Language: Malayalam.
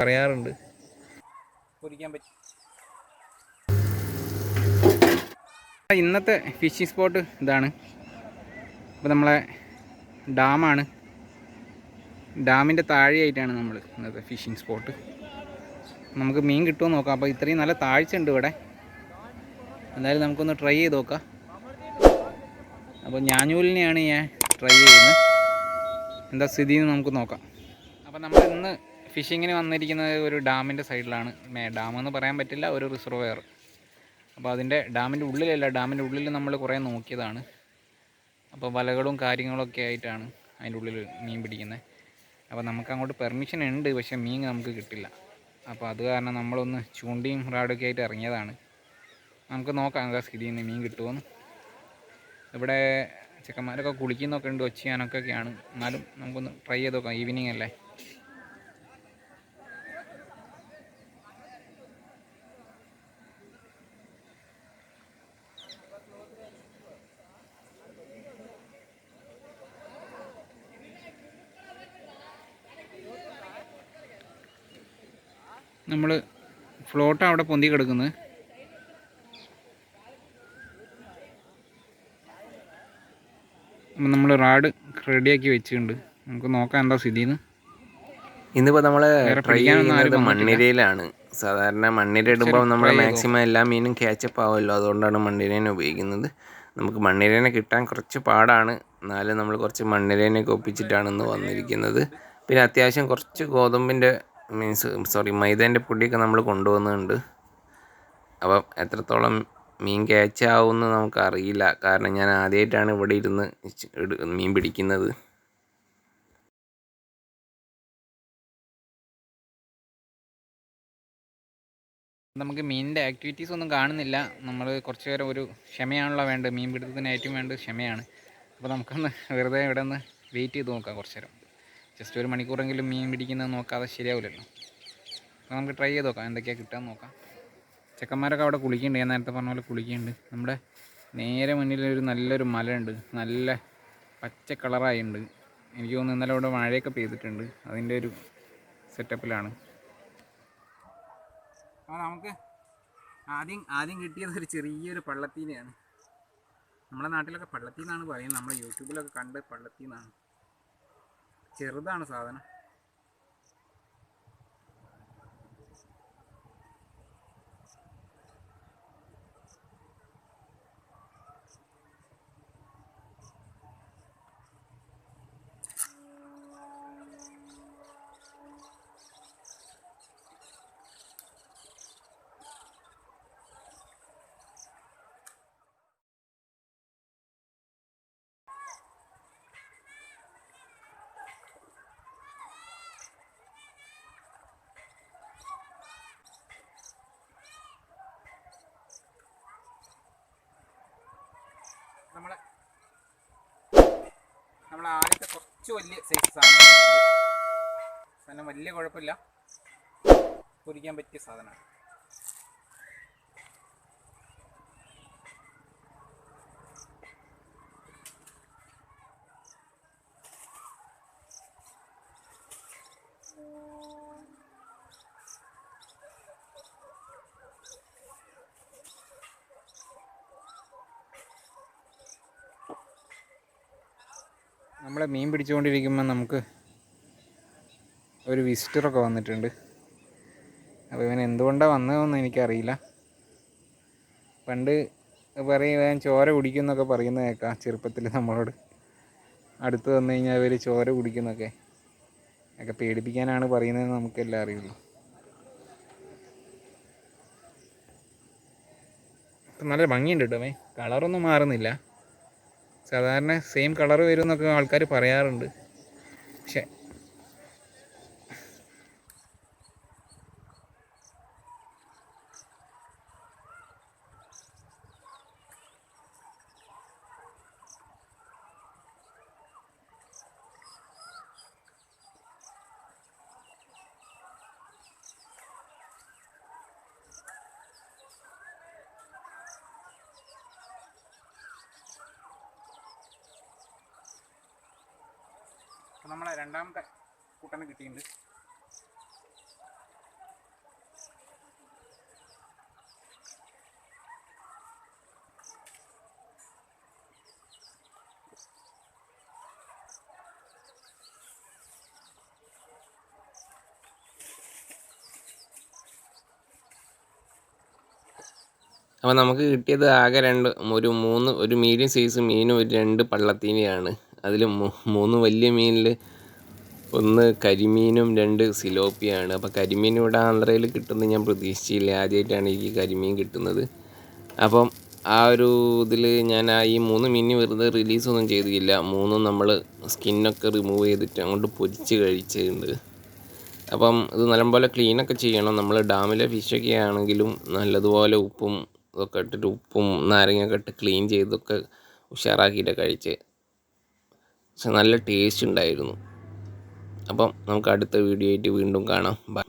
പറയാറുണ്ട്. പൊരിക്കാൻ പറ്റും. ഇന്നത്തെ ഫിഷിംഗ് സ്പോട്ട് ഇതാണ്. ഇപ്പോൾ നമ്മളെ ഡാമാണ്. ഡാമിൻ്റെ താഴെയായിട്ടാണ് നമ്മൾ ഇന്നത്തെ ഫിഷിംഗ് സ്പോട്ട്. നമുക്ക് മീൻ കിട്ടുമോ നോക്കാം. അപ്പോൾ ഇത്രയും നല്ല താഴ്ച ഉണ്ട് ഇവിടെ. എന്തായാലും നമുക്കൊന്ന് ട്രൈ ചെയ്ത് നോക്കാം. അപ്പോൾ ഞാഞ്ഞൂലിനെയാണ് ഞാൻ ട്രൈ ചെയ്യുന്നത്. എന്താ സ്ഥിതി എന്ന് നമുക്ക് നോക്കാം. അപ്പോൾ നമ്മൾ ഇന്ന് ഫിഷിങ്ങിന് വന്നിരിക്കുന്നത് ഒരു ഡാമിൻ്റെ സൈഡിലാണ്. ഡാമെന്ന് പറയാൻ പറ്റില്ല, ഒരു റിസർവെയർ. അപ്പോൾ അതിൻ്റെ ഡാമിൻ്റെ ഉള്ളിലല്ല, ഡാമിൻ്റെ ഉള്ളിൽ നമ്മൾ കുറേ നോക്കിയതാണ്. അപ്പോൾ വലകളും കാര്യങ്ങളൊക്കെ ആയിട്ടാണ് അതിൻ്റെ ഉള്ളിൽ മീൻ പിടിക്കുന്നത്. അപ്പോൾ നമുക്ക് അങ്ങോട്ട് പെർമിഷൻ ഉണ്ട്, പക്ഷേ മീൻ നമുക്ക് കിട്ടില്ല. അപ്പോൾ അത് കാരണം നമ്മളൊന്ന് ചൂണ്ടിയും റാഡൊക്കെ ആയിട്ട് ഇറങ്ങിയതാണ്. നമുക്ക് നോക്കാം എന്താ സ്ഥിതി നിന്ന് മീൻ കിട്ടുമെന്ന്. ഇവിടെ ചെക്കന്മാരൊക്കെ കുളിക്കുന്നൊക്കെ ഉണ്ട്, ഒക്കെയാണ്. എന്നാലും നമുക്കൊന്ന് ട്രൈ ചെയ്ത് നോക്കാം. ഈവനിങ് അല്ലേ. നമ്മൾ ഫ്ലോട്ട് അവിടെ പൊന്തി കിടക്കുന്നത്. അപ്പം നമ്മൾ റാഡ് റെഡിയാക്കി വെച്ചിട്ടുണ്ട്. നമുക്ക് നോക്കാം എന്താ സ്ഥിതിന്ന്. ഇന്നിപ്പോൾ നമ്മൾ ട്രൈ ചെയ്യുന്നത് മണ്ണിരയിലാണ്. സാധാരണ മണ്ണിര ഇടുമ്പോൾ നമ്മൾ മാക്സിമം എല്ലാ മീനും ക്യാച്ചപ്പ് ആവുമല്ലോ, അതുകൊണ്ടാണ് മണ്ണിരേനെ ഉപയോഗിക്കുന്നത്. നമുക്ക് മണ്ണിരേനെ കിട്ടാൻ കുറച്ച് പാടാണ്, എന്നാലും നമ്മൾ കുറച്ച് മണ്ണിരേനെയൊക്കെ ഒപ്പിച്ചിട്ടാണ് ഇന്ന് വന്നിരിക്കുന്നത്. പിന്നെ അത്യാവശ്യം കുറച്ച് ഗോതമ്പിൻ്റെ മൈദേൻ്റെ പൊടിയൊക്കെ നമ്മൾ കൊണ്ടുവന്നുണ്ട്. അപ്പം എത്രത്തോളം മീൻ ക്യാച്ച് ആവുമെന്ന് നമുക്കറിയില്ല, കാരണം ഞാൻ ആദ്യമായിട്ടാണ് ഇവിടെ ഇരുന്ന് മീൻ പിടിക്കുന്നത്. നമുക്ക് മീനിൻ്റെ ആക്ടിവിറ്റീസ് ഒന്നും കാണുന്നില്ല. നമ്മൾ കുറച്ച് നേരം ഒരു ക്ഷമയാണല്ലോ വേണ്ടത്. മീൻ പിടുത്തത്തിന് ഏറ്റവും വേണ്ടത് ക്ഷമയാണ്. അപ്പോൾ നമുക്കൊന്ന് വെറുതെ ഇവിടെ നിന്ന് വെയിറ്റ് ചെയ്ത് നോക്കാം കുറച്ച് നേരം. ജസ്റ്റ് ഒരു മണിക്കൂറെങ്കിലും മീൻ പിടിക്കുന്നത് നോക്കാതെ ശരിയാവില്ലല്ലോ. അപ്പോൾ നമുക്ക് ട്രൈ ചെയ്ത് നോക്കാം എന്തൊക്കെയാണ് കിട്ടാൻ നോക്കാം. ചെക്കന്മാരൊക്കെ അവിടെ കുളിക്കുന്നുണ്ട്. ഞാൻ നേരത്തെ പറഞ്ഞ പോലെ കുളിക്കുന്നുണ്ട്. നമ്മുടെ നേരെ മുന്നിലൊരു നല്ലൊരു മലയുണ്ട്, നല്ല പച്ച കളറായിട്ടുണ്ട്. എനിക്ക് തോന്നുന്നു ഇന്നലെ ഇവിടെ മഴയൊക്കെ പെയ്തിട്ടുണ്ട്, അതിൻ്റെ ഒരു സെറ്റപ്പിലാണ്. അപ്പോൾ നമുക്ക് ആദ്യം കിട്ടിയത് ഒരു ചെറിയൊരു പള്ളത്തീനെയാണ്. നമ്മുടെ നാട്ടിലൊക്കെ പള്ളത്തി എന്നാണ് പറയുന്നത്, നമ്മൾ യൂട്യൂബിലൊക്കെ കണ്ട് പള്ളത്തി എന്നാണ്. ചെറുതാണ് സാധനം. നമ്മളെ ആദ്യത്തെ കുറച്ച് വലിയ സൈസ് സാധനം വലിയ കുഴപ്പമില്ല, പൊരിക്കാൻ പറ്റിയ സാധനമാണ്. നമ്മളെ മീൻ പിടിച്ചുകൊണ്ടിരിക്കുമ്പോൾ നമുക്ക് ഒരു വിസിറ്ററൊക്കെ വന്നിട്ടുണ്ട്. അപ്പോൾ ഇവൻ എന്തുകൊണ്ടാണ് വന്നതെന്ന് എനിക്കറിയില്ല. പണ്ട് പറയും ഞാൻ ചോര കുടിക്കുന്നൊക്കെ പറയുന്നത് കേൾക്കാം ചെറുപ്പത്തിൽ നമ്മളോട്. അടുത്ത് വന്നു കഴിഞ്ഞാൽ അവർ ചോര കുടിക്കുന്നൊക്കെ പേടിപ്പിക്കാനാണ് പറയുന്നതെന്ന് നമുക്കെല്ലാം അറിയുള്ളൂ. ഇപ്പം നല്ല ഭംഗിയുണ്ട് കേട്ടോ. അവൻ കളറൊന്നും മാറുന്നില്ല. സാധാരണ സെയിം കളർ വരും എന്നൊക്കെ ആൾക്കാർ പറയാറുണ്ട്. പക്ഷെ നമ്മളെ രണ്ടാമത്തെ കൂട്ടനെ കിട്ടിയിട്ടുണ്ട്. അപ്പോൾ നമുക്ക് കിട്ടിയത് ആകെ ഒരു മീഡിയം സൈസ് മീനും ഒരു 2 പള്ളത്തീനിയാണ്. അതിൽ 3 വലിയ മീനിൽ ഒന്ന് കരിമീനും 2 സിലോപ്പിയാണ്. അപ്പോൾ കരിമീൻ ഇവിടെ ആന്ധ്രയിൽ കിട്ടുന്നത് ഞാൻ പ്രതീക്ഷിച്ചില്ല. ആദ്യമായിട്ടാണ് എനിക്ക് കരിമീൻ കിട്ടുന്നത്. അപ്പം ആ ഒരു ഇതിൽ ഞാൻ ഈ 3 മീനിന് വെറുതെ റിലീസൊന്നും ചെയ്തില്ല. 3 നമ്മൾ സ്കിന്നൊക്കെ റിമൂവ് ചെയ്തിട്ട് അങ്ങോട്ട് പൊരിച്ച് കഴിച്ചിട്ടുണ്ട്. അപ്പം ഇത് നല്ലപോലെ ക്ലീനൊക്കെ ചെയ്യണം. നമ്മൾ ഡാമിലെ ഫിഷൊക്കെ ആണെങ്കിലും നല്ലതുപോലെ ഉപ്പും ഇതൊക്കെ ഇട്ടിട്ട് ഉപ്പും നാരങ്ങയൊക്കെ ഇട്ട് ക്ലീൻ ചെയ്തൊക്കെ ഉഷാറാക്കിയിട്ട് കഴിച്ച്. പക്ഷെ നല്ല ടേസ്റ്റ് ഉണ്ടായിരുന്നു. അപ്പം നമുക്ക് അടുത്ത വീഡിയോ ആയിട്ട് വീണ്ടും കാണാം. ബൈ.